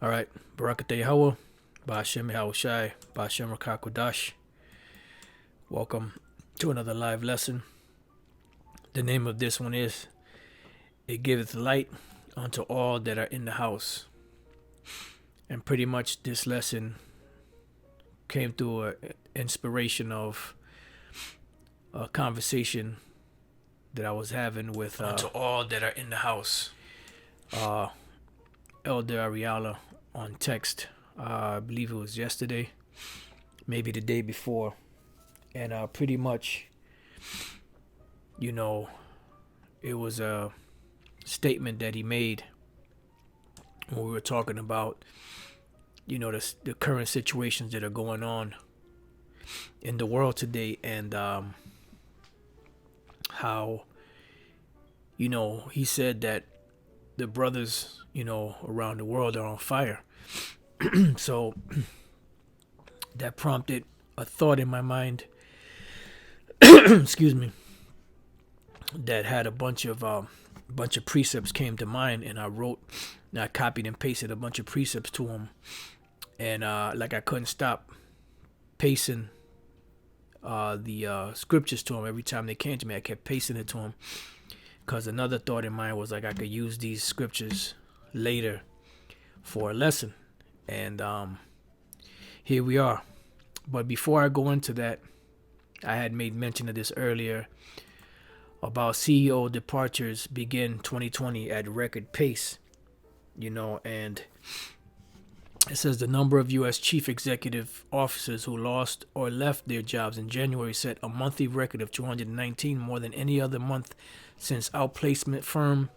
All right. Barakateh Yahweh, Ba'ashem Yahushai, Ba'ashem Rakakwadash. Welcome to another live lesson. The name of this one is It Giveth Light unto all that are in the house. And pretty much this lesson came through an inspiration of a conversation that I was having with unto all that are in the house. Elder Ariala on text. I believe it was yesterday, maybe the day before. And pretty much, it was a statement that he made when we were talking about, the current situations that are going on in the world today, and how, he said that the brothers, around the world are on fire. So that prompted a thought in my mind, excuse me, that had a bunch of precepts came to mind, and I copied and pasted a bunch of precepts to him, and I couldn't stop pasting the scriptures to him every time they came to me. I kept pasting it to him because another thought in mind was I could use these scriptures later for a lesson, and here we are. But before I go into that, I had made mention of this earlier about CEO departures begin 2020 at record pace, and it says the number of U.S. chief executive officers who lost or left their jobs in January set a monthly record of 219, more than any other month since outplacement firm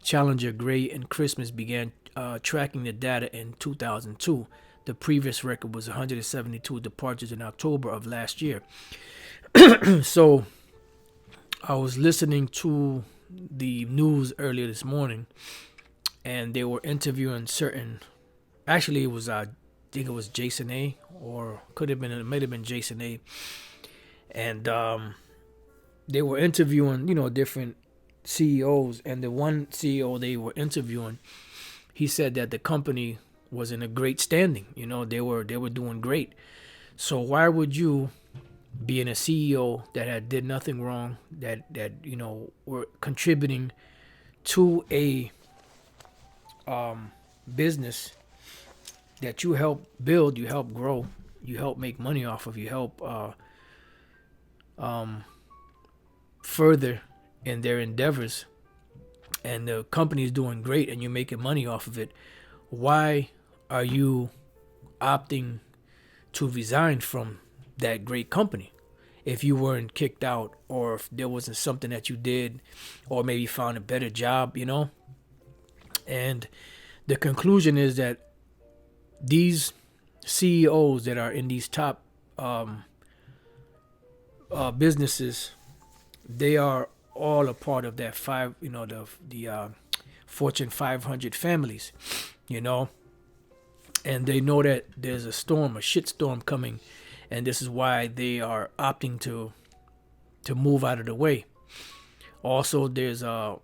Challenger, Gray, and Christmas began tracking the data in 2002. The previous record was 172 departures in October of last year. So I was listening to the news earlier this morning, and they were interviewing actually it was I think it was Jason A, or it might have been Jason A, and they were interviewing different CEOs, and the one CEO they were interviewing, he said that the company was in a great standing. They were doing great. So why would you, being a CEO that did nothing wrong, that were contributing to a business that you help build, you help grow, you help make money off of, you help further in their endeavors, and the company is doing great and you're making money off of it, why are you opting to resign from that great company if you weren't kicked out, or if there wasn't something that you did, or maybe found a better job, And the conclusion is that these CEOs that are in these top businesses, they are all a part of that the Fortune 500 families, and they know that there's a shitstorm coming, and this is why they are opting to move out of the way. Also, there's a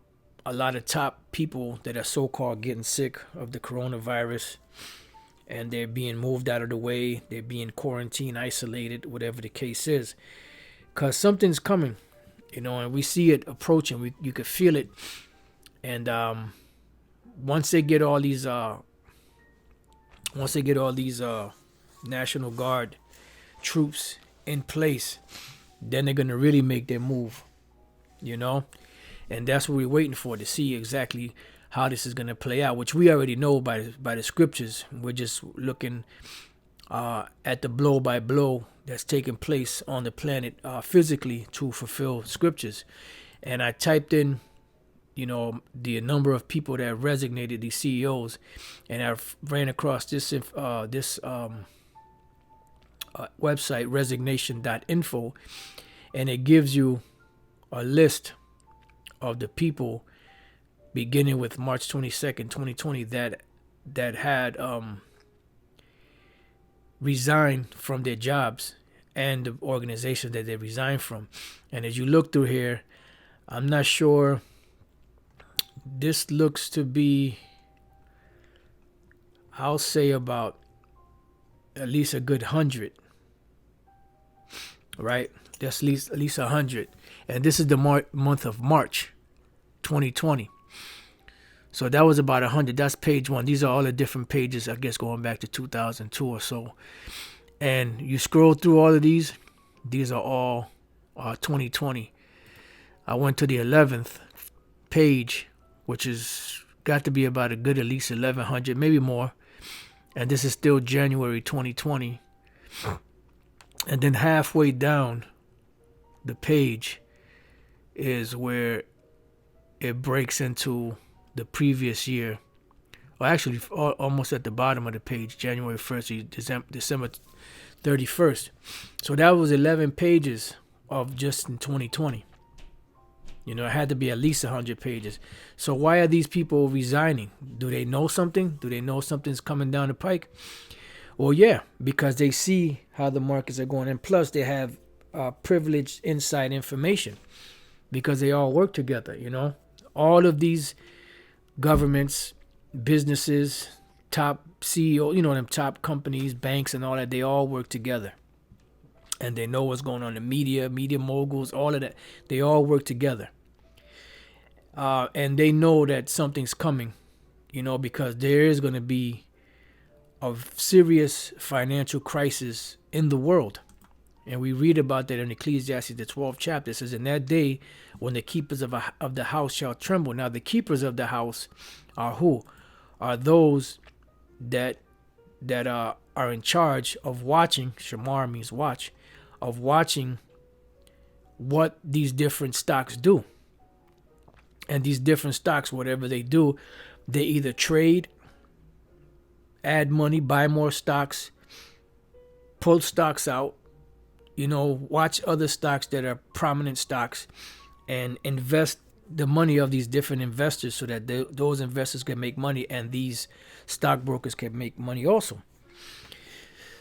lot of top people that are so-called getting sick of the coronavirus, and they're being moved out of the way. They're being quarantined, isolated, whatever the case is, because something's coming, and we see it approaching. You could feel it, and once they get all these National Guard troops in place, then they're gonna really make their move, and that's what we're waiting for, to see exactly how this is gonna play out, which we already know by the scriptures. We're just looking at the blow by blow that's taking place on the planet physically to fulfill scriptures. And I typed in the number of people that resignated, these CEOs, and I ran across this website, resignation.info, and it gives you a list of the people beginning with March 22nd, 2020 that had resigned from their jobs and the organizations that they resigned from. And as you look through here, I'm not sure. This looks to be, I'll say about at least a good 100, right? That's at least 100. And this is the month of March 2020. So that was about 100. That's page one. These are all the different pages, I guess, going back to 2002 or so. And you scroll through all of these. These are all 2020. I went to the 11th page, which is got to be about a good at least 1,100, maybe more. And this is still January 2020. And then halfway down the page is where it breaks into the previous year. Well, actually, almost at the bottom of the page, January 1st to December 31st. So that was 11 pages of just in 2020. You know, it had to be at least 100 pages. So why are these people resigning? Do they know something? Do they know something's coming down the pike? Well, yeah, because they see how the markets are going. And plus, they have privileged inside information because they all work together, you know. All of these governments, businesses, top CEO, you know, them top companies, banks and all that, they all work together. And they know what's going on in the media moguls, all of that. They all work together. And they know that something's coming, you know, because there is going to be a serious financial crisis in the world. And we read about that in Ecclesiastes, the 12th chapter. It says, in that day, when the keepers of the house shall tremble. Now, the keepers of the house are who? Are those that are in charge of watching. Shamar means watch. Of watching what these different stocks do. And these different stocks, whatever they do, they either trade, add money, buy more stocks, pull stocks out, you know, watch other stocks that are prominent stocks and invest the money of these different investors so that those investors can make money and these stockbrokers can make money also.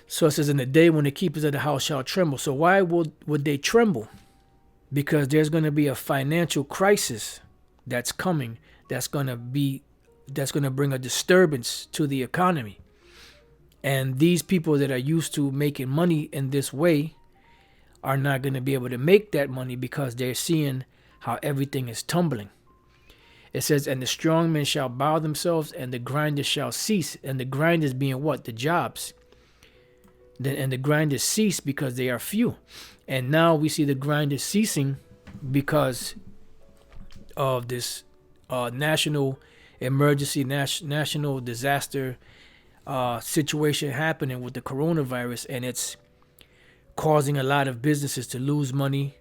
So it says, in the day when the keepers of the house shall tremble. So why would they tremble? Because there's going to be a financial crisis that's coming, that's going to bring a disturbance to the economy. And these people that are used to making money in this way are not going to be able to make that money because they're seeing how everything is tumbling. It says, and the strong men shall bow themselves and the grinders shall cease. And the grinders being what? The jobs. And the grinders cease because they are few. And now we see the grinders ceasing because of this national emergency, national disaster situation happening with the coronavirus, and it's causing a lot of businesses to lose money.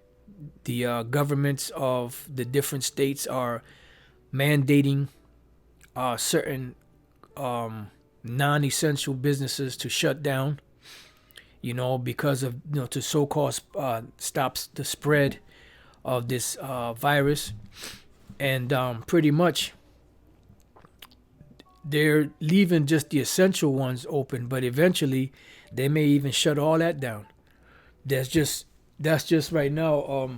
The governments of the different states are mandating certain non-essential businesses to shut down, you know, because of, you know, to so-called stops the spread of this virus. And pretty much they're leaving just the essential ones open, but eventually they may even shut all that down. That's just right now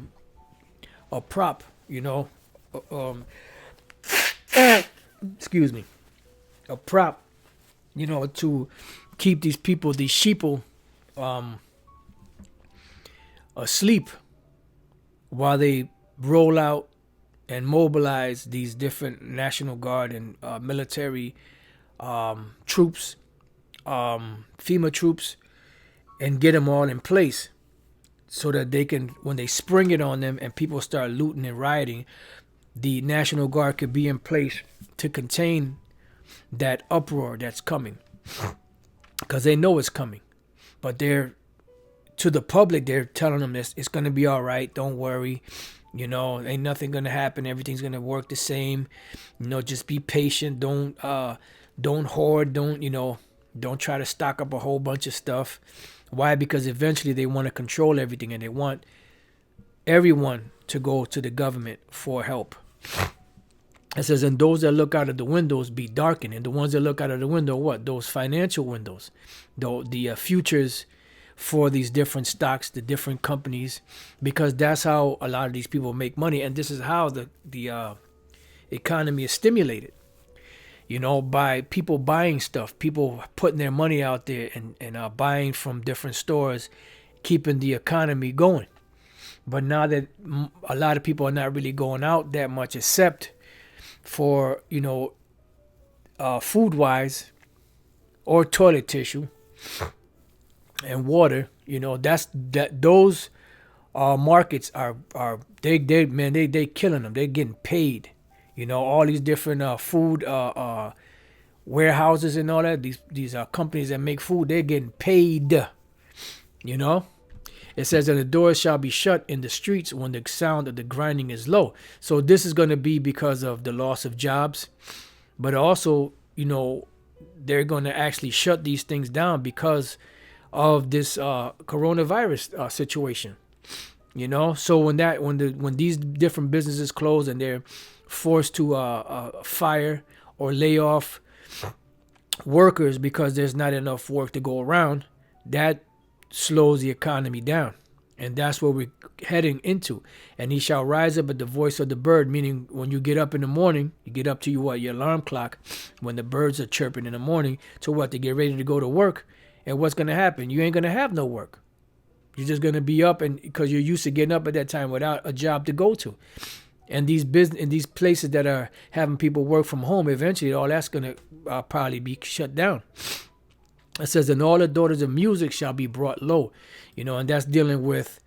a prop, you know, excuse me, a prop, you know, to keep these people, these sheeple, asleep while they roll out and mobilize these different National Guard and military troops, FEMA troops, and get them all in place so that they can, when they spring it on them and people start looting and rioting, the National Guard could be in place to contain that uproar that's coming, because they know it's coming. But to the public, they're telling them this, it's going to be all right, don't worry. You know, ain't nothing gonna happen. Everything's gonna work the same. You know, just be patient. Don't hoard. Don't try to stock up a whole bunch of stuff. Why? Because eventually they want to control everything and they want everyone to go to the government for help. It says, and those that look out of the windows be darkened. And the ones that look out of the window, what? Those financial windows, the futures for these different stocks, the different companies, because that's how a lot of these people make money, and this is how the economy is stimulated. by people buying stuff, people putting their money out there and buying from different stores, keeping the economy going. But now that a lot of people are not really going out that much, except for food wise or toilet tissue and water, those markets are they killing them. They're getting paid. All these different food warehouses and all that. These companies that make food, they're getting paid. You know. It says that the doors shall be shut in the streets when the sound of the grinding is low. So this is going to be because of the loss of jobs, but also, they're going to actually shut these things down because of this coronavirus situation. So when these different businesses close and they're forced to fire or lay off workers because there's not enough work to go around, that slows the economy down. And that's what we're heading into. And he shall rise up at the voice of the bird, meaning when you get up in the morning, you get up to your alarm clock, when the birds are chirping in the morning, to get ready to go to work. And what's going to happen? You ain't going to have no work. You're just going to be up, and because you're used to getting up at that time without a job to go to. And these places that are having people work from home, eventually all that's going to probably be shut down. It says, and all the daughters of music shall be brought low, and that's dealing with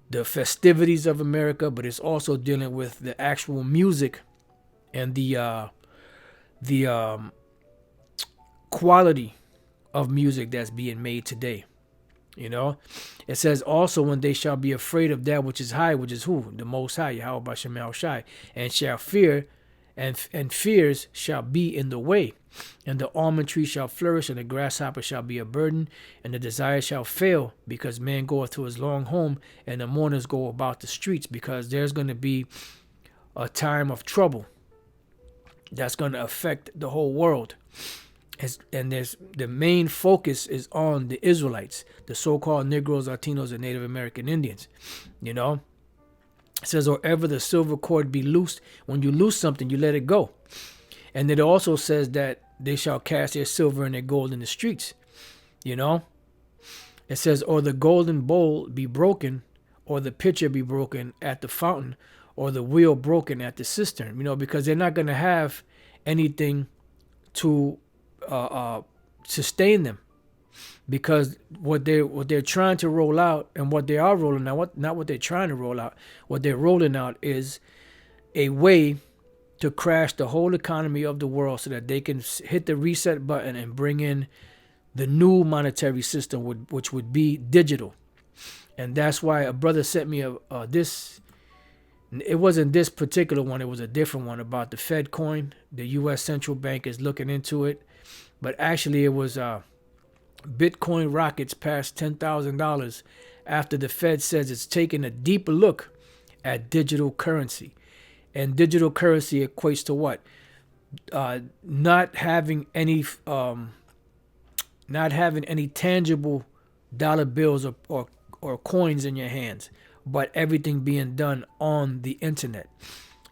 the festivities of America, but it's also dealing with the actual music and the quality of music that's being made today. It says also, when they shall be afraid of that which is high, which is who? The Most High, Yahweh Bashem Al Shai, and shall fear, and fears shall be in the way. And the almond tree shall flourish, and the grasshopper shall be a burden, and the desire shall fail, because man goeth to his long home, and the mourners go about the streets, because there's going to be a time of trouble that's going to affect the whole world. And the main focus is on the Israelites, the so-called Negroes, Latinos, and Native American Indians. It says, or ever the silver cord be loosed. When you loose something, you let it go. And it also says that they shall cast their silver and their gold in the streets. It says, or the golden bowl be broken, or the pitcher be broken at the fountain, or the wheel broken at the cistern. Because they're not going to have anything to sustain them, because what they're trying to roll out, and what they are rolling out, not what they're trying to roll out, what they're rolling out is a way to crash the whole economy of the world, so that they can hit the reset button and bring in the new monetary system, which would be digital. And that's why a brother sent me this. It wasn't this particular one, it was a different one about the Fed coin. The U.S. Central Bank is looking into it. But actually, it was Bitcoin rockets past $10,000 after the Fed says it's taking a deeper look at digital currency. And digital currency equates to what? Not having any tangible dollar bills or coins in your hands, but everything being done on the internet.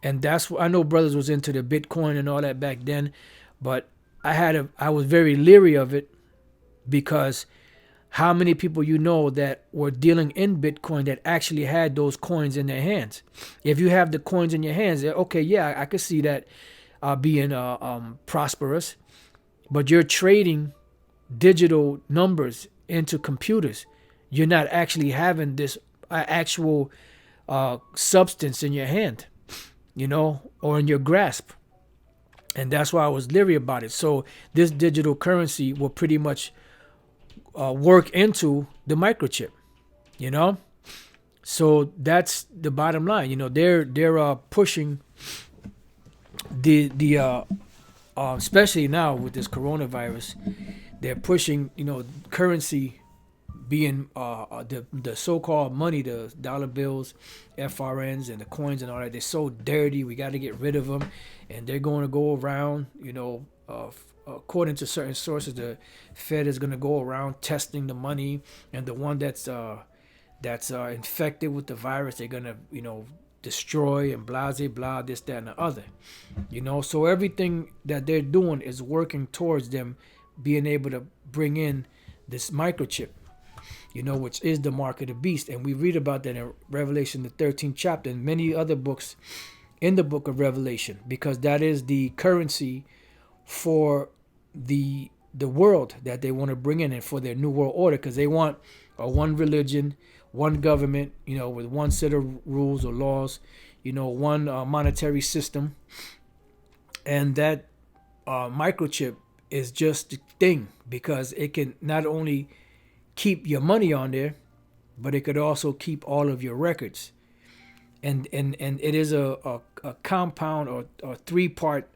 And that's what I know. Brothers was into the Bitcoin and all that back then, but I was very leery of it, because how many people that were dealing in Bitcoin that actually had those coins in their hands? If you have the coins in your hands, okay, yeah, I could see that being prosperous, but you're trading digital numbers into computers. You're not actually having this actual substance in your hand, or in your grasp. And that's why I was leery about it. So this digital currency will pretty much work into the microchip, So that's the bottom line. They're pushing the especially now with this coronavirus, they're pushing currency being the so-called money, the dollar bills, FRNs, and the coins and all that. They're so dirty. We got to get rid of them, and they're going to go around. According to certain sources, the Fed is going to go around testing the money, and the one that's infected with the virus, they're going to destroy and blah, blah, blah, this, that, and the other. So everything that they're doing is working towards them being able to bring in this microchip, which is the mark of the beast. And we read about that in Revelation, the 13th chapter, and many other books in the book of Revelation, because that is the currency for the world that they want to bring in and for their new world order, because they want a one religion, one government, with one set of rules or laws, one monetary system. And that microchip is just the thing, because it can not only keep your money on there, but it could also keep all of your records. And it is a compound or three-part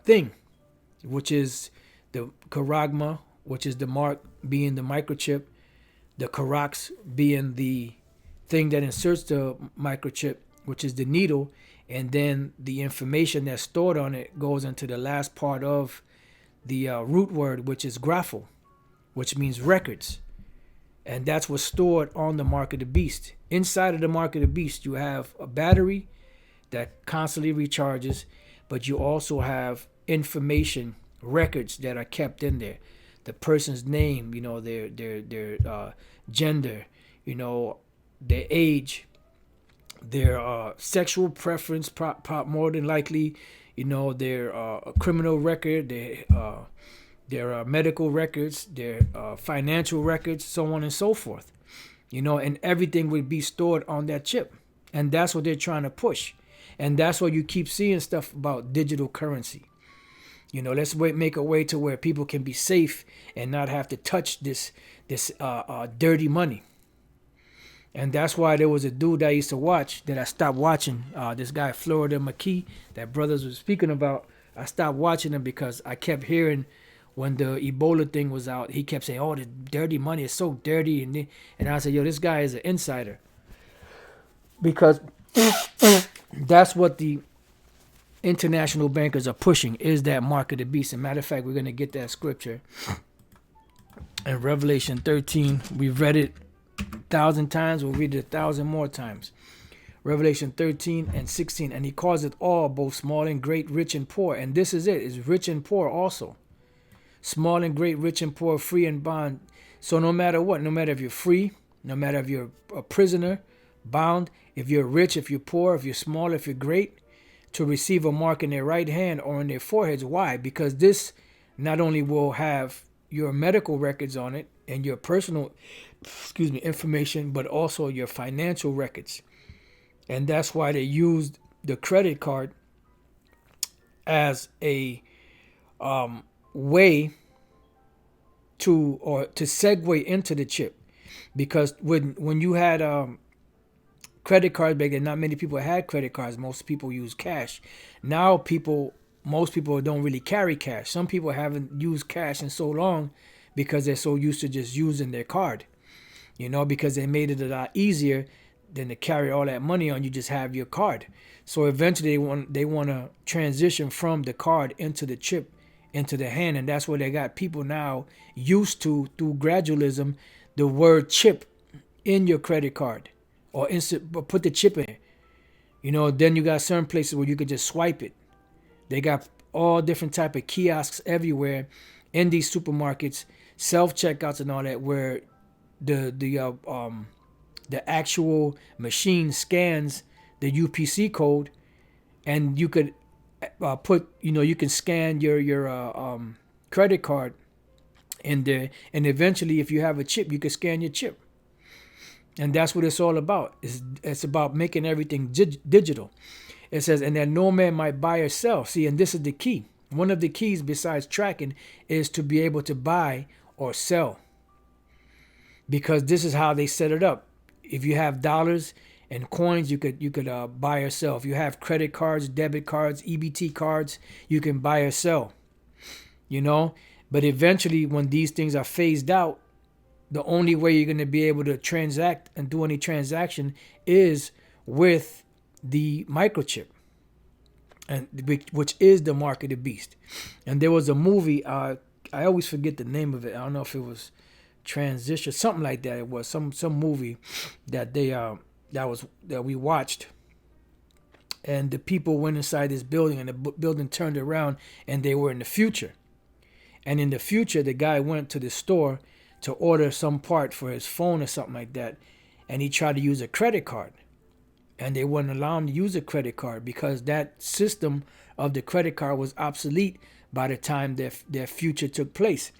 thing, which is the charagma, which is the mark being the microchip, the charax being the thing that inserts the microchip, which is the needle, and then the information that's stored on it goes into the last part of the root word, which is grapho, which means records. And that's what's stored on the mark of the beast. Inside of the mark of the beast, you have a battery that constantly recharges, but you also have information, records that are kept in there. The person's name, their gender, their age, their sexual preference, more than likely, their criminal record, their medical records, their financial records, so on and so forth. And everything would be stored on that chip. And that's what they're trying to push. And that's why you keep seeing stuff about digital currency. Let's make a way to where people can be safe and not have to touch this dirty money. And that's why there was a dude I used to watch that I stopped watching. This guy, Florida McKee, that brothers was speaking about. I stopped watching him because I kept hearing when the Ebola thing was out, he kept saying, "Oh, the dirty money is so dirty," and I said, "Yo, this guy is an insider," because that's what the international bankers are pushing, is that mark of the beast. And matter of fact, we're going to get that scripture in Revelation 13. We've read it 1,000 times. We'll read it 1,000 more times. Revelation 13 and 16. And he calls it all, both small and great, rich and poor. And this is it. It's rich and poor also. Small and great, rich and poor, free and bond. So no matter what, no matter if you're free, no matter if you're a prisoner, bound, if you're rich, if you're poor, if you're small, if you're great, to receive a mark in their right hand or in their foreheads. Why? Because this not only will have your medical records on it and your personal, information, but also your financial records. And that's why they used the credit card as a way to segue into the chip. Because when you had credit cards back then, not many people had credit cards. Most people use cash. Now most people don't really carry cash. Some people haven't used cash in so long because they're so used to just using their card. Because they made it a lot easier than to carry all that money on. You just have your card. So eventually they want to transition from the card into the chip, into the hand. And that's where they got people now used to, through gradualism, the word chip in your credit card. Or put the chip in it. Then you got certain places where you could just swipe it. They got all different type of kiosks everywhere in these supermarkets, self-checkouts and all that, where the actual machine scans the UPC code, and you could you can scan your credit card in there, and eventually, if you have a chip, you can scan your chip. And that's what it's all about. It's about making everything digital. It says, and that no man might buy or sell. See, and this is the key. One of the keys besides tracking is to be able to buy or sell. Because this is how they set it up. If you have dollars and coins, you could buy or sell. If you have credit cards, debit cards, EBT cards, you can buy or sell. But eventually, when these things are phased out, the only way you're going to be able to transact and do any transaction is with the microchip, and which is the mark of the beast. And there was a movie, I always forget the name of it. I don't know if it was Transition, something like that. It was some movie that that we watched, and the people went inside this building, and the building turned around, and they were in the future. And in the future, the guy went to the store to order some part for his phone or something like that, and he tried to use a credit card, and they wouldn't allow him to use a credit card because that system of the credit card was obsolete by the time their future took place.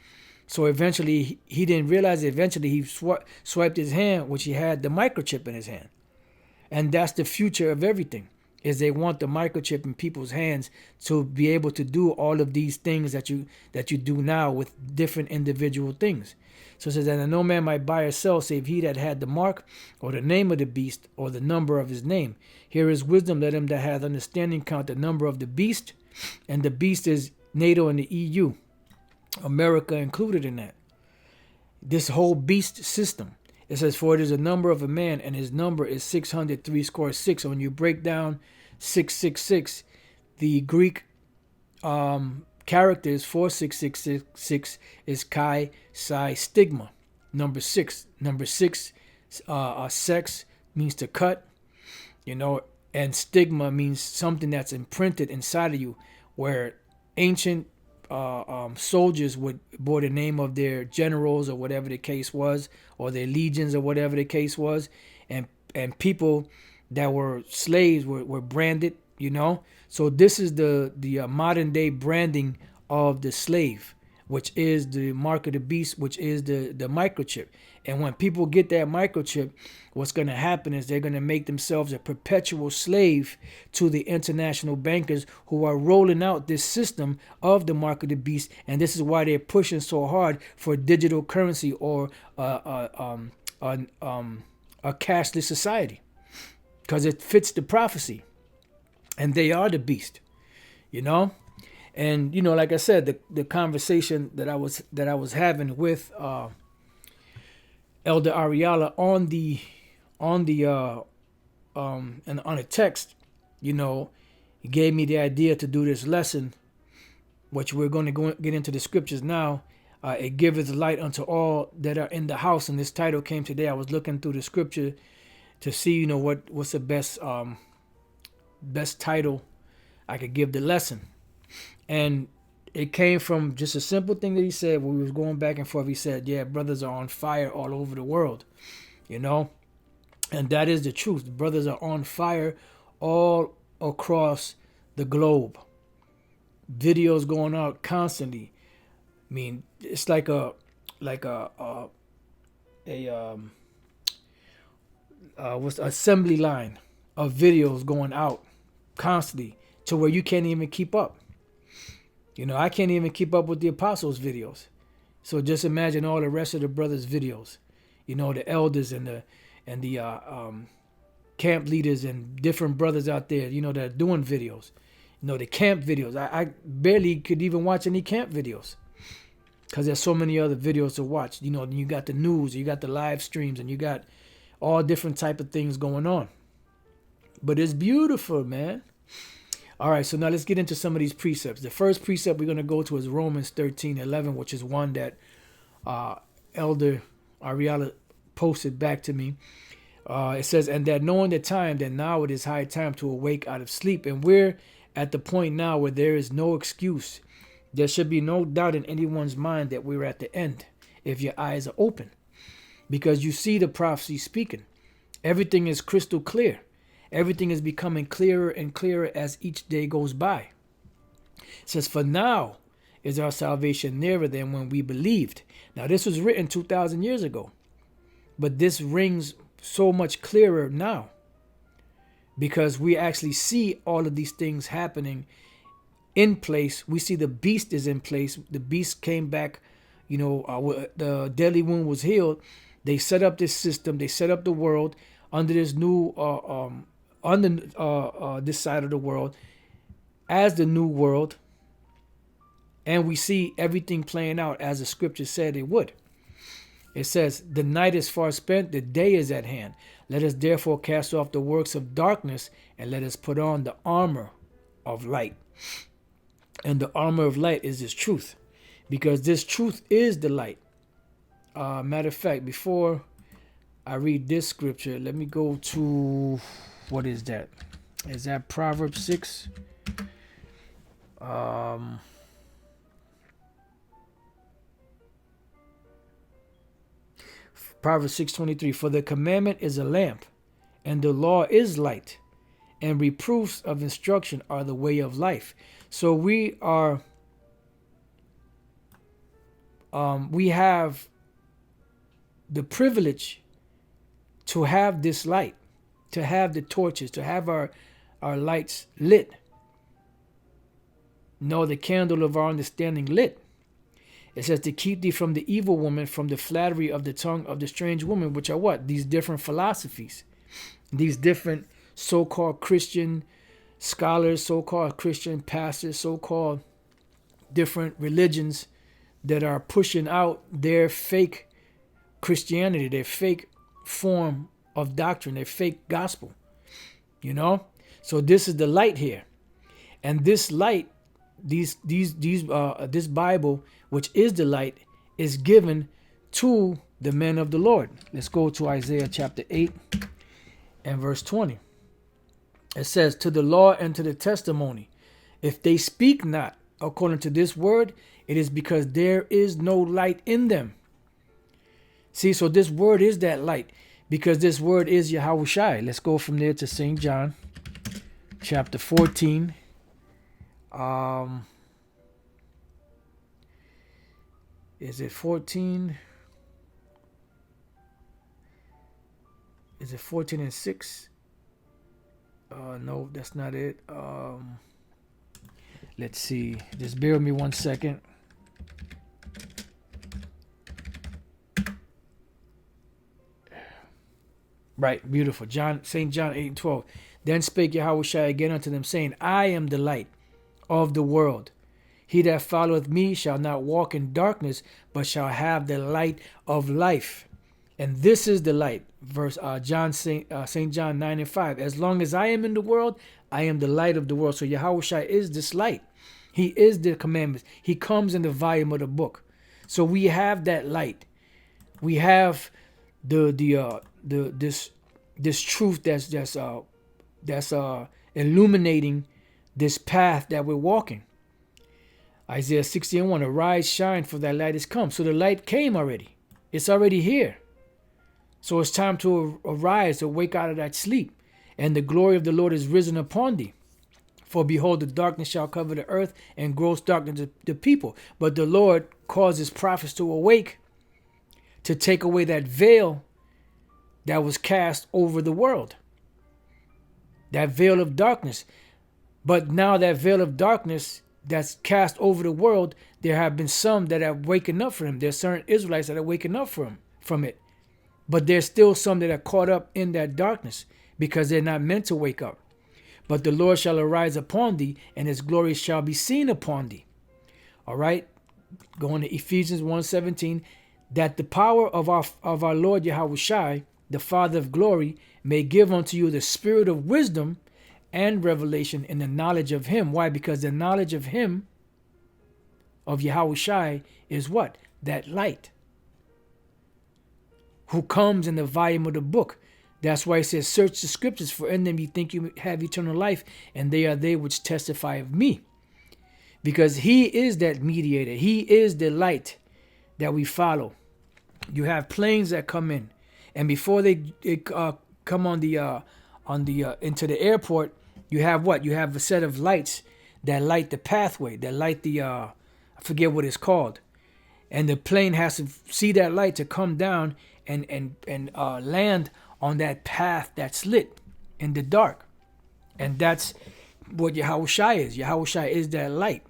So eventually, he didn't realize it. Eventually, he swiped his hand, which he had the microchip in his hand. And that's the future of everything, is they want the microchip in people's hands to be able to do all of these things that you do now with different individual things. So it says that no man might buy or sell save he that had the mark or the name of the beast or the number of his name. Here is wisdom. Let him that hath understanding count the number of the beast. And the beast is NATO and the EU. America included in that. This whole beast system. It says, for it is a number of a man, and his number is 600 So when you break down 666, the Greek characters for 666 is chi, psi, stigma. Number 6. Number 6, sex means to cut, and stigma means something that's imprinted inside of you, where ancient soldiers bore the name of their generals or whatever the case was, or their legions or whatever the case was, and people that were slaves were branded, So this is the modern day branding of the slave, which is the mark of the beast, which is the microchip. And when people get that microchip, what's going to happen is they're going to make themselves a perpetual slave to the international bankers who are rolling out this system of the mark of the beast. And this is why they're pushing so hard for digital currency or a cashless society, because it fits the prophecy. And they are the beast, And like I said, the conversation that I was having with Elder Ariala on a text, he gave me the idea to do this lesson, which we're going to get into the scriptures now. It giveth light unto all that are in the house, and this title came today. I was looking through the scripture to see, what's the best title I could give the lesson. And it came from just a simple thing that he said when we was going back and forth. He said, yeah, brothers are on fire all over the world, and that is the truth. Brothers are on fire all across the globe. Videos going out constantly. I mean, it's like a assembly line of videos going out constantly to where you can't even keep up. I can't even keep up with the apostles' videos. So just imagine all the rest of the brothers' videos. The elders and the camp leaders and different brothers out there, that are doing videos. The camp videos. I barely could even watch any camp videos because there's so many other videos to watch. You got the news, you got the live streams, and you got all different type of things going on. But it's beautiful, man. All right, so now let's get into some of these precepts. The first precept we're going to go to is Romans 13:11, which is one that Elder Ariala posted back to me. It says, and that knowing the time, that now it is high time to awake out of sleep. And we're at the point now where there is no excuse. There should be no doubt in anyone's mind that we're at the end if your eyes are open, because you see the prophecy speaking. Everything is crystal clear. Everything is becoming clearer and clearer as each day goes by. It says, for now is our salvation nearer than when we believed. Now, this was written 2,000 years ago, but this rings so much clearer now because we actually see all of these things happening in place. We see the beast is in place. The beast came back, the deadly wound was healed. They set up this system. They set up the world under this new this side of the world as the new world, and we see everything playing out as the scripture said it would. It says, the night is far spent, the day is at hand. Let us therefore cast off the works of darkness, and let us put on the armor of light. And the armor of light is this truth, because this truth is the light. Matter of fact, before I read this scripture, let me go to, what is that? Is that Proverbs 6? Proverbs 6:23. For the commandment is a lamp, and the law is light, and reproofs of instruction are the way of life. So we have the privilege to have this light, to have the torches, to have our lights lit. No, the candle of our understanding lit. It says to keep thee from the evil woman, from the flattery of the tongue of the strange woman, which are what? These different philosophies, these different so-called Christian scholars, so-called Christian pastors, so-called different religions that are pushing out their fake Christianity, their fake form of doctrine, their fake gospel. You know? So this is the light here. And this light, this Bible, which is the light, is given to the men of the Lord. Let's go to Isaiah chapter 8 and verse 20. It says, to the law and to the testimony, if they speak not according to this word, it is because there is no light in them. See, so this word is that light, because this word is Yahushai. Let's go from there to St. John chapter 14. Is it 14? Is it 14 and 6? No, that's not it. Let's see. Just bear with me 1 second. Right, beautiful. St. John 8 and 12. Then spake Yahushua again unto them, saying, I am the light of the world. He that followeth me shall not walk in darkness, but shall have the light of life. And this is the light. St. John 9 and 5. As long as I am in the world, I am the light of the world. So Yahushua is this light. He is the commandments. He comes in the volume of the book. So we have that light. We have this truth that's illuminating this path that we're walking. Isaiah 60:1, arise, shine, for thy light is come. So the light came already. It's already here. So it's time to arise, to wake out of that sleep. And the glory of the Lord is risen upon thee. For behold, the darkness shall cover the earth, and gross darkness the people. But the Lord causes prophets to awake, to take away that veil that was cast over the world. That veil of darkness. But now that veil of darkness that's cast over the world, there have been some that have waken up from him. There's certain Israelites that are waking up from it. But there's still some that are caught up in that darkness because they're not meant to wake up. But the Lord shall arise upon thee, and his glory shall be seen upon thee. All right? Going to Ephesians 1:17, that the power of our Lord Yahushai, the Father of glory, may give unto you the spirit of wisdom and revelation in the knowledge of him. Why? Because the knowledge of him, of Yahushai, is what? That light. Who comes in the volume of the book. That's why it says, search the scriptures, for in them you think you have eternal life, and they are they which testify of me. Because he is that mediator. He is the light that we follow. You have planes that come in, and before they come on the into the airport, you have what? You have a set of lights that light the pathway, that light the I forget what it's called, and the plane has to see that light to come down and land on that path that's lit in the dark. And that's what Yahushua is. Yahushua is that light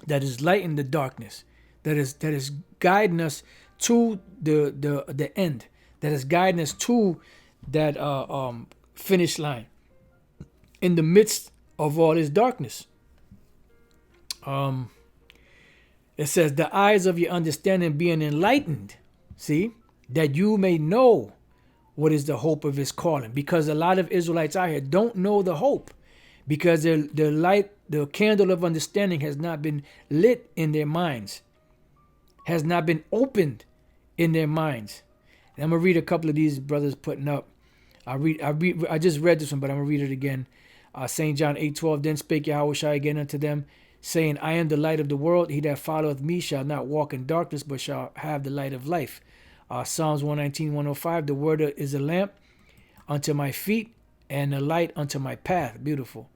that is lighting the darkness, that is guiding us to the end, that is guiding us to that finish line in the midst of all this darkness. It says, the eyes of your understanding being enlightened, see, that you may know what is the hope of his calling. Because a lot of Israelites out here don't know the hope, because the light, the candle of understanding has not been lit in their minds, has not been opened in their minds. And I'm going to read a couple of these brothers putting up. I just read this one, but I'm gonna read it again. St. John 8:12. Then spake Yahushua again unto them, saying, I am the light of the world. He that followeth me shall not walk in darkness, but shall have the light of life. Psalms 119:105. The word is a lamp unto my feet and a light unto my path. Beautiful.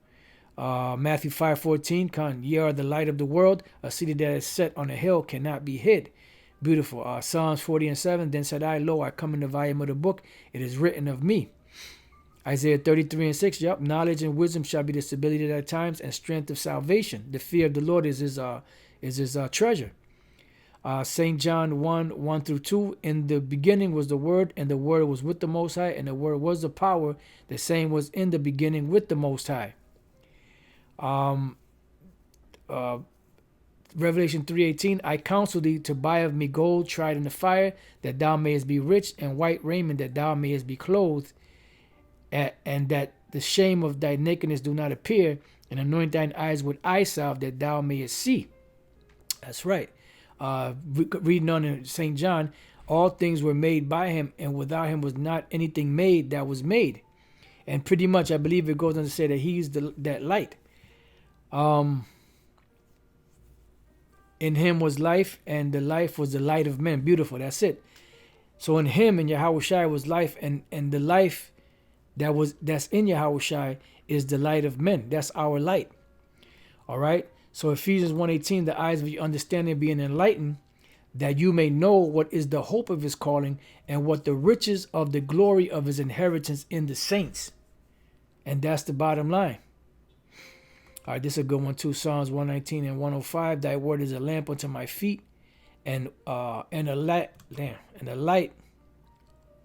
Matthew 5:14. Ye are the light of the world. A city that is set on a hill cannot be hid. Beautiful. Psalms 40:7. Then said I, Lo, I come in the volume of the book. It is written of me. Isaiah 33:6. Yep. Knowledge and wisdom shall be the stability of thy times, and strength of salvation. The fear of the Lord is his treasure. St. John 1:1-2. In the beginning was the Word, and the Word was with the Most High, and the Word was the power. The same was in the beginning with the Most High. Revelation 3:18. I counsel thee to buy of me gold tried in the fire, that thou mayest be rich, and white raiment, that thou mayest be clothed, and that the shame of thy nakedness do not appear, and anoint thine eyes with eye salve, that thou mayest see. That's right. Reading on in St. John, all things were made by him, and without him was not anything made that was made. And pretty much, I believe it goes on to say that he's that light. In him was life, and the life was the light of men. Beautiful. That's it. So in him, in Yahushua, was life, and the life that's in Yahushua is the light of men. That's our light. All right. So Ephesians 1:18, the eyes of your understanding being enlightened, that you may know what is the hope of his calling, and what the riches of the glory of his inheritance in the saints. And that's the bottom line. All right, this is a good one too. Psalms 119:105. Thy word is a lamp unto my feet, and a light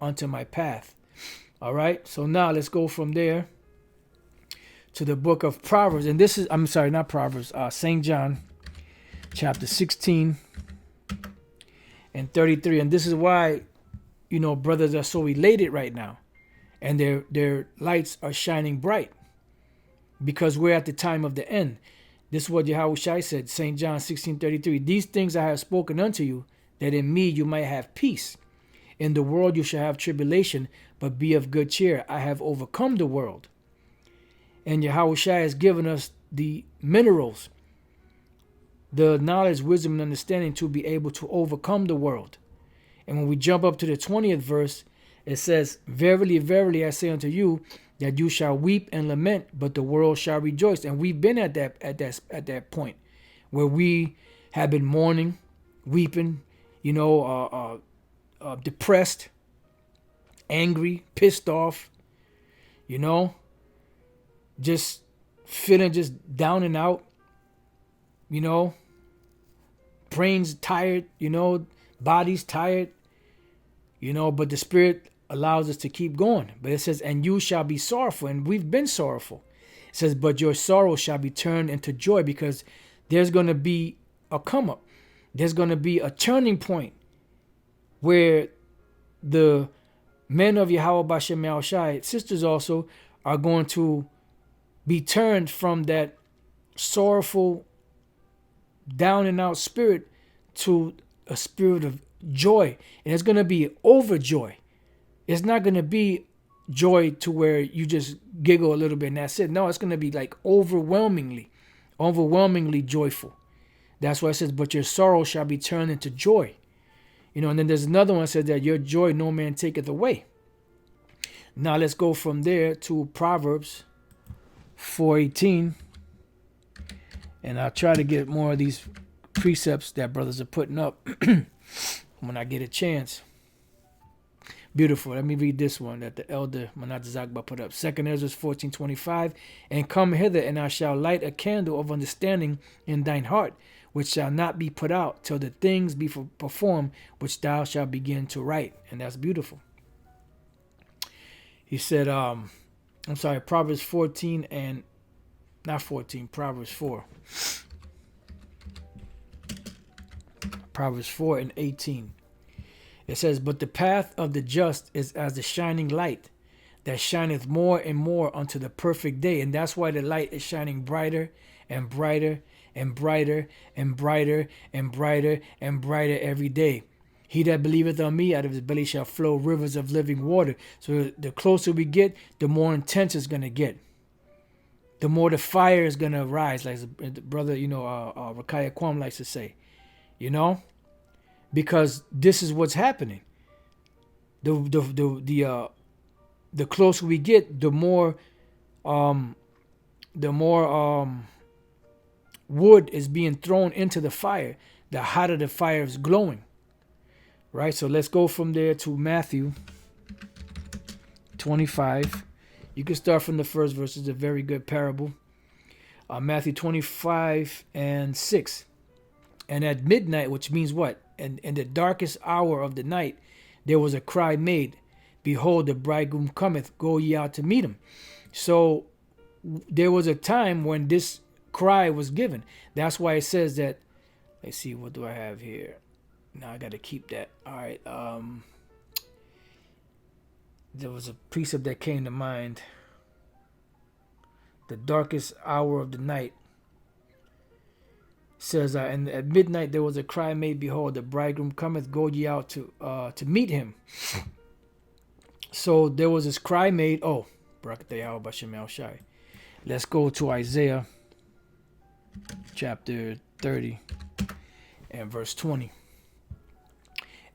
unto my path. All right. So now let's go from there to the book of Proverbs, and this is not Proverbs. St. John, chapter 16:33, and this is why brothers are so elated right now, and their lights are shining bright. Because we're at the time of the end. This is what Yahushua said, St. John 16:33. These things I have spoken unto you, that in me you might have peace. In the world you shall have tribulation, but be of good cheer. I have overcome the world. And Yahushua has given us the minerals, the knowledge, wisdom, and understanding to be able to overcome the world. And when we jump up to the 20th verse, it says, Verily, verily, I say unto you, that you shall weep and lament, but the world shall rejoice. And we've been at that point where we have been mourning, weeping, depressed, angry, pissed off, just feeling just down and out, brains tired, bodies tired, but the spirit allows us to keep going. But it says, and you shall be sorrowful. And we've been sorrowful. It says, but your sorrow shall be turned into joy, because there's going to be a come up. There's going to be a turning point where the men of Yahweh Bashem Yahushai, sisters also, are going to be turned from that sorrowful, down and out spirit to a spirit of joy. And it's going to be overjoy. It's not going to be joy to where you just giggle a little bit and that's it. No, it's going to be like overwhelmingly joyful. That's why it says, but your sorrow shall be turned into joy. And then there's another one that says that your joy no man taketh away. Now let's go from there to Proverbs 4:18. And I'll try to get more of these precepts that brothers are putting up when I get a chance. Beautiful. Let me read this one that the elder Manat Zagba put up. 2 Ezra 14:25. And come hither, and I shall light a candle of understanding in thine heart, which shall not be put out till the things be performed which thou shalt begin to write. And that's beautiful. He said, Proverbs 14 and not 14, Proverbs 4. Proverbs 4:18. It says, but the path of the just is as the shining light that shineth more and more unto the perfect day. And that's why the light is shining brighter and brighter and brighter and brighter and brighter and brighter every day. He that believeth on me, out of his belly shall flow rivers of living water. So the closer we get, the more intense it's going to get. The more the fire is going to rise, like the brother, Rakaya Kwam likes to say, because this is what's happening. The closer we get, the more wood is being thrown into the fire, the hotter the fire is glowing. Right? So let's go from there to Matthew 25. You can start from the first verse. It's a very good parable. Matthew 25 and 6. And at midnight, which means what? And in the darkest hour of the night, there was a cry made, behold, the bridegroom cometh, go ye out to meet him. So there was a time when this cry was given. That's why it says that. Let's see, what do I have here? Now I got to keep that. All right. There was a precept that came to mind. The darkest hour of the night says, and at midnight there was a cry made, behold, the bridegroom cometh, go ye out to meet him. So there was this cry made. Oh, Barakatayah Bashem El Shai. Let's go to Isaiah chapter 30 and verse 20.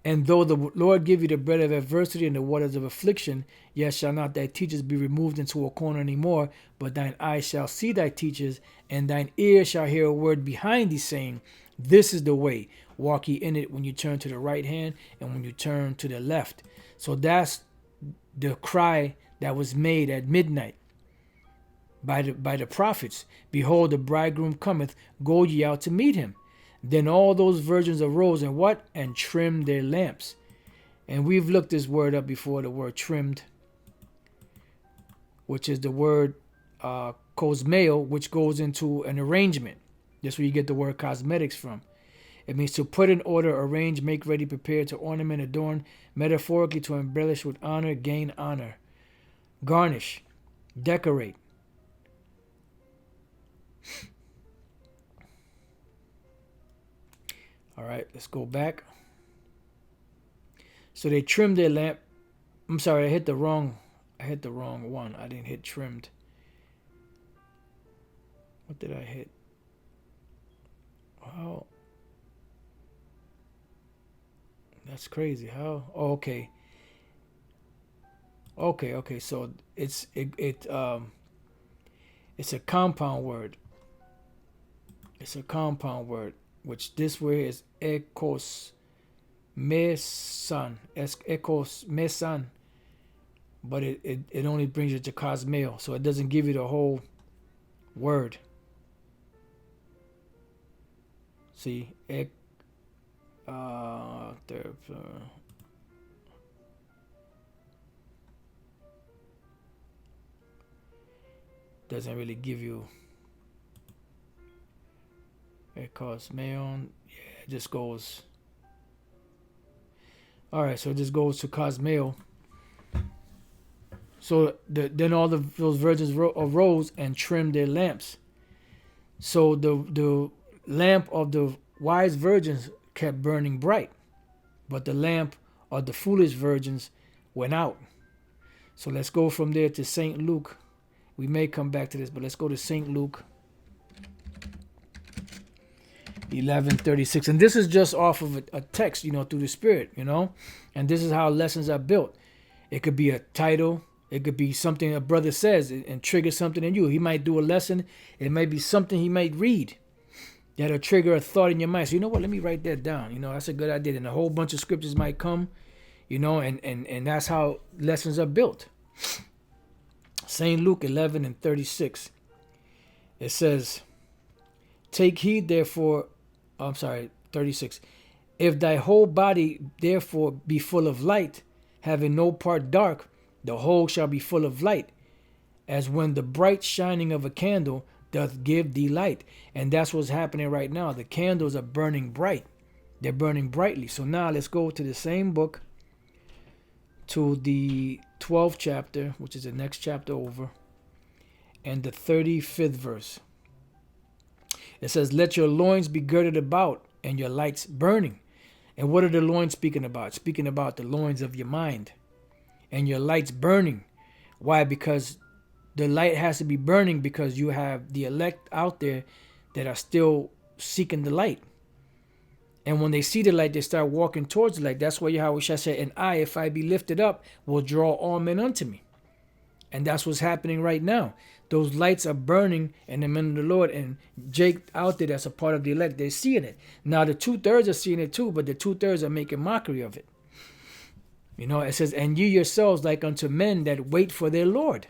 And though the Lord give you the bread of adversity and the waters of affliction, yet shall not thy teachers be removed into a corner any more, but thine eyes shall see thy teachers, and thine ears shall hear a word behind thee, saying, this is the way, walk ye in it when you turn to the right hand and when you turn to the left. So that's the cry that was made at midnight by the prophets. Behold, the bridegroom cometh, go ye out to meet him. Then all those virgins arose and what? And trimmed their lamps. And we've looked this word up before, the word trimmed, which is the word cosmeo, which goes into an arrangement. That's where you get the word cosmetics from. It means to put in order, arrange, make ready, prepare, to ornament, adorn, metaphorically to embellish with honor, gain honor, garnish, decorate. All right, let's go back. So they trimmed their lamp. I'm sorry, I hit the wrong one. I didn't hit trimmed. What did I hit? Wow. That's crazy. How? Oh, okay. Okay. So it's a compound word. It's a compound word, which this way is ekos mesan. Ekos mesan. But it only brings you to cosmeo, so it doesn't give you the whole word. See, doesn't really give you cosmeon. Yeah, it just goes. All right, so it just goes to cosmeo. So then all those virgins arose and trimmed their lamps. So the lamp of the wise virgins kept burning bright, but the lamp of the foolish virgins went out. So let's go from there to St. Luke. We may come back to this, but let's go to St. Luke 11:36. And this is just off of a text, through the Spirit, and this is how lessons are built. It could be a title. It could be something a brother says and trigger something in you. He might do a lesson. It might be something he might read that'll trigger a thought in your mind. So, you know what? Let me write that down. That's a good idea. And a whole bunch of scriptures might come, and that's how lessons are built. St. Luke 11:36. It says, take heed, therefore, 36. If thy whole body, therefore, be full of light, having no part dark, the whole shall be full of light, as when the bright shining of a candle doth give thee light. And that's what's happening right now. The candles are burning bright. They're burning brightly. So now let's go to the same book, to the 12th chapter, which is the next chapter over, and the 35th verse. It says, let your loins be girded about, and your lights burning. And what are the loins speaking about? Speaking about the loins of your mind and your lights burning. Why? Because the light has to be burning because you have the elect out there that are still seeking the light. And when they see the light, they start walking towards the light. That's why Yahweh Shai said, and I, if I be lifted up, will draw all men unto me. And that's what's happening right now. Those lights are burning in the men of the Lord. And Jake out there that's a part of the elect, they're seeing it. Now the 2/3 are seeing it too, but the 2/3 are making mockery of it. You know, it says, and ye yourselves like unto men that wait for their Lord,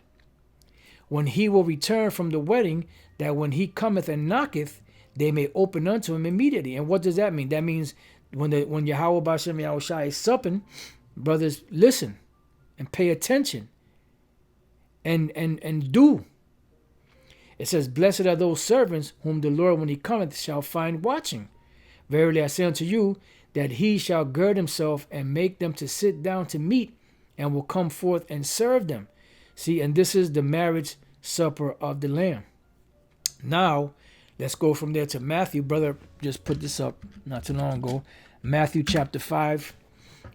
when he will return from the wedding, that when he cometh and knocketh, they may open unto him immediately. And what does that mean? That means when Yahweh Bashem Yahweh Shai is supping, brothers, listen and pay attention and do. It says, blessed are those servants whom the Lord, when he cometh, shall find watching. Verily I say unto you, that he shall gird himself and make them to sit down to meat, and will come forth and serve them. See, and this is the marriage supper of the Lamb. Now, let's go from there to Matthew. Brother just put this up not too long ago. Matthew chapter 5,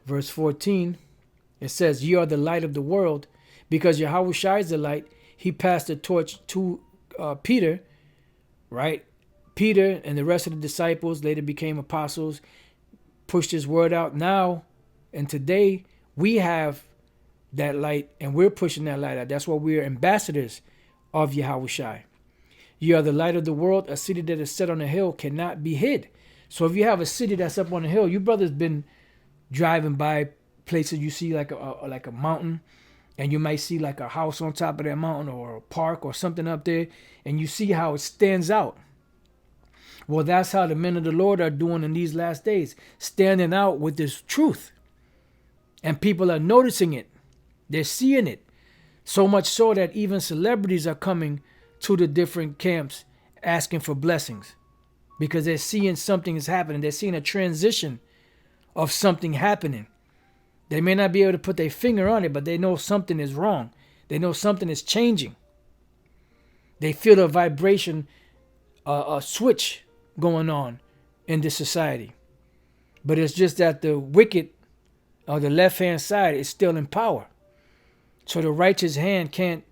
verse 14. It says, ye are the light of the world. Because Yahweh Shai is the light, he passed the torch to Peter, right? Peter and the rest of the disciples later became apostles, pushed his word out. Now, and today, we have that light, and we're pushing that light out. That's why we're ambassadors of Yahweh Shai. You are the light of the world. A city that is set on a hill cannot be hid. So if you have a city that's up on a hill, you brothers been driving by places you see like a mountain, and you might see like a house on top of that mountain or a park or something up there, and you see how it stands out. Well, that's how the men of the Lord are doing in these last days, standing out with this truth. And people are noticing it. They're seeing it. So much so that even celebrities are coming to the different camps asking for blessings because they're seeing something is happening. They're seeing a transition of something happening. They may not be able to put their finger on it, but they know something is wrong. They know something is changing. They feel a vibration, a switch going on in this society. But it's just that the wicked, or the left-hand side, is still in power. So the righteous hand can't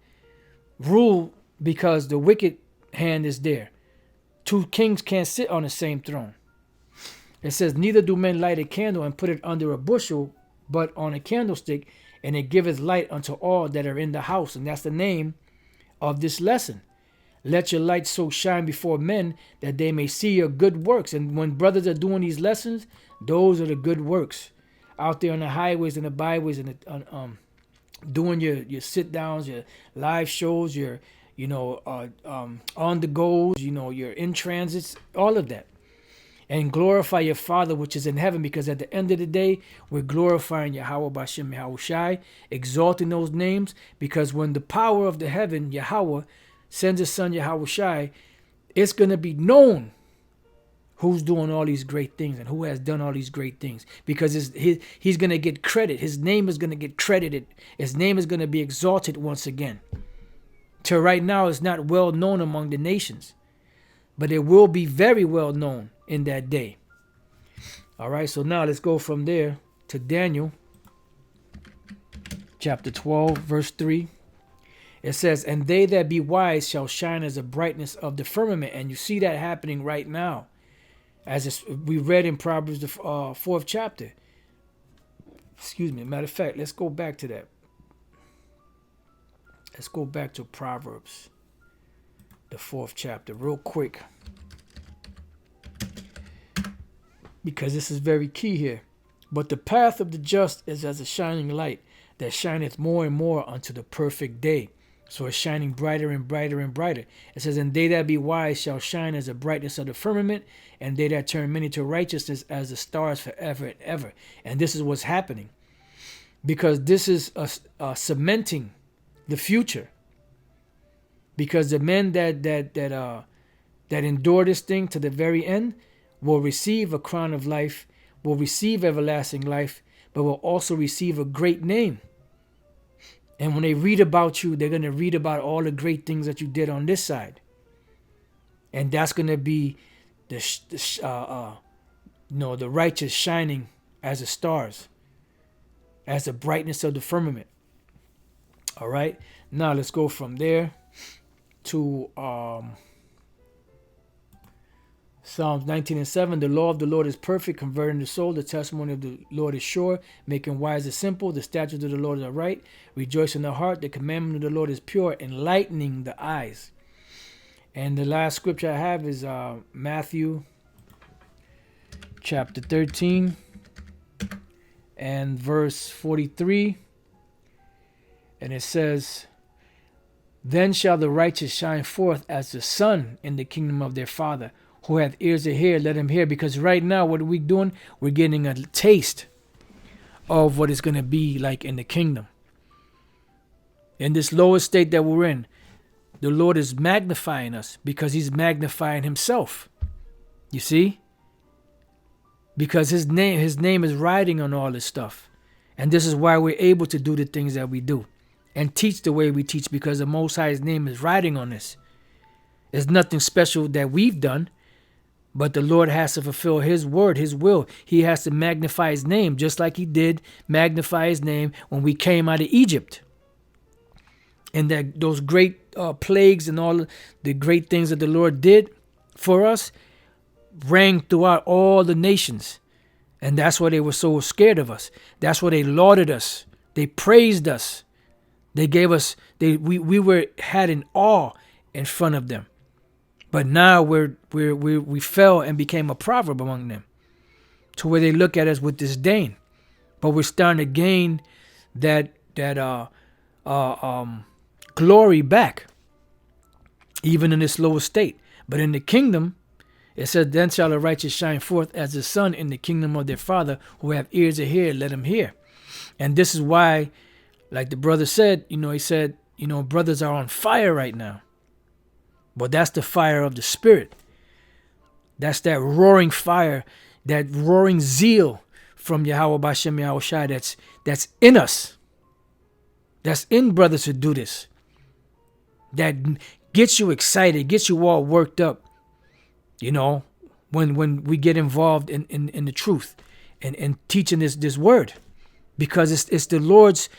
rule because the wicked hand is there. Two kings can't sit on the same throne. It says, neither do men light a candle and put it under a bushel, but on a candlestick, and it giveth light unto all that are in the house. And that's the name of this lesson. Let your light so shine before men that they may see your good works. And when brothers are doing these lessons, those are the good works. Out there on the highways and the byways and doing your sit downs, your live shows, your on the goes, your in transits, all of that. And glorify your Father which is in heaven, because at the end of the day, we're glorifying Yahweh Bashem Yahweh Shai, exalting those names, because when the power of the heaven, Yahweh, sends his son Yahweh Shai, it's going to be known who's doing all these great things and who has done all these great things, because he's going to get credit. His name is going to get credited. His name is going to be exalted once again. Till right now, it's not well known among the nations, but it will be very well known in that day. All right, so now let's go from there to Daniel chapter 12, verse 3. It says, and they that be wise shall shine as the brightness of the firmament. And you see that happening right now, as we read in Proverbs, the 4th chapter. Excuse me. Matter of fact, let's go back to that. Let's go back to Proverbs, the 4th chapter, real quick, because this is very key here. But the path of the just is as a shining light that shineth more and more unto the perfect day. So it's shining brighter and brighter and brighter. It says, and they that be wise shall shine as the brightness of the firmament, and they that turn many to righteousness as the stars forever and ever. And this is what's happening, because this is cementing the future. Because the men that endure this thing to the very end will receive a crown of life, will receive everlasting life, but will also receive a great name. And when they read about you, they're going to read about all the great things that you did on this side. And that's going to be No, the righteous shining as the stars, as the brightness of the firmament. All right. Now let's go from there to Psalms 19:7. The law of the Lord is perfect, converting the soul. The testimony of the Lord is sure, making wise the simple. The statutes of the Lord are right, rejoice in the heart. The commandment of the Lord is pure, enlightening the eyes. And the last scripture I have is Matthew chapter 13 and verse 43. And it says, then shall the righteous shine forth as the sun in the kingdom of their Father. Who hath ears to hear, let him hear. Because right now, what are we doing? We're getting a taste of what it's going to be like in the kingdom. In this lower state that we're in, the Lord is magnifying us because he's magnifying himself. You see? Because his name is riding on all this stuff. And this is why we're able to do the things that we do and teach the way we teach, because the Most High's name is riding on this. There's nothing special that we've done, but the Lord has to fulfill his word, his will. He has to magnify his name, just like he did magnify his name when we came out of Egypt. And that those great plagues and all the great things that the Lord did for us rang throughout all the nations. And that's why they were so scared of us. That's why they lauded us. They praised us. They gave us, we were had in awe in front of them. But now we fell and became a proverb among them, to where they look at us with disdain. But we're starting to gain that glory back, even in this lower state. But in the kingdom, it says, then shall the righteous shine forth as the sun in the kingdom of their Father. Who have ears to hear, let him hear. And this is why, like the brother said, he said, brothers are on fire right now. But that's the fire of the Spirit. That's that roaring fire, that roaring zeal from Yahweh Bashem Yahweh Shai that's in us. That's in brothers who do this. That gets you excited, gets you all worked up, when we get involved in the truth and teaching this word. Because it's the Lord's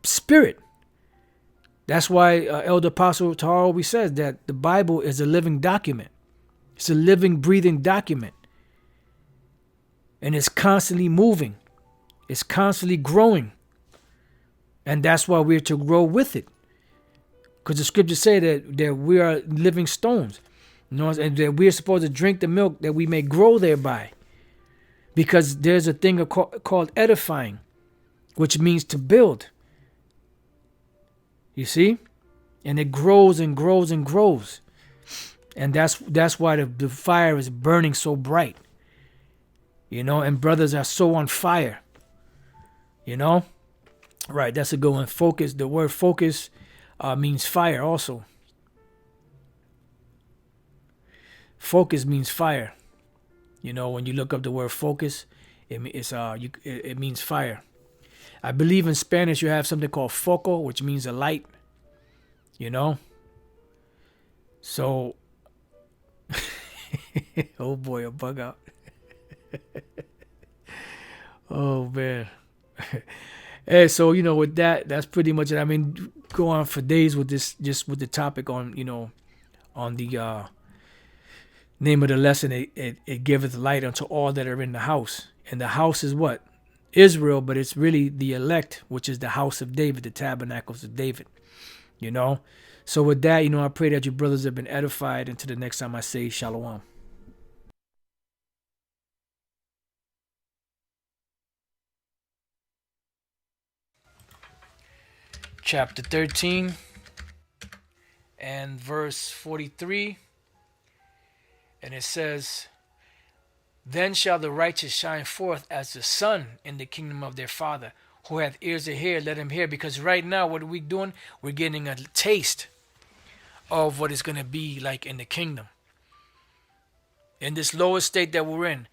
Spirit. That's why Elder Apostle Tahar always says that the Bible is a living document. It's a living, breathing document. And it's constantly moving. It's constantly growing. And that's why we're to grow with it. Because the scriptures say that we are living stones. And that we're supposed to drink the milk that we may grow thereby. Because there's a thing called edifying, which means to build. You see? And it grows and grows and grows. And that's why the fire is burning so bright. And brothers are so on fire. Right, that's a good one. Focus. The word focus means fire also. Focus means fire. When you look up the word focus, it means fire. I believe in Spanish you have something called foco, which means a light. So, oh boy, a bug out. Oh man. Hey, so with that's pretty much it. I mean, go on for days with this, just with the topic on on the name of the lesson. It giveth light unto all that are in the house, and the house is what? Israel, but it's really the elect, which is the house of David, the tabernacles of David. So with that, I pray that you brothers have been edified. Until the next time I say shalom. Chapter 13 and verse 43. And it says, then shall the righteous shine forth as the sun in the kingdom of their Father. Who hath ears to hear, let him hear. Because right now, what are we doing? We're getting a taste of what it's going to be like in the kingdom. In this lower state that we're in,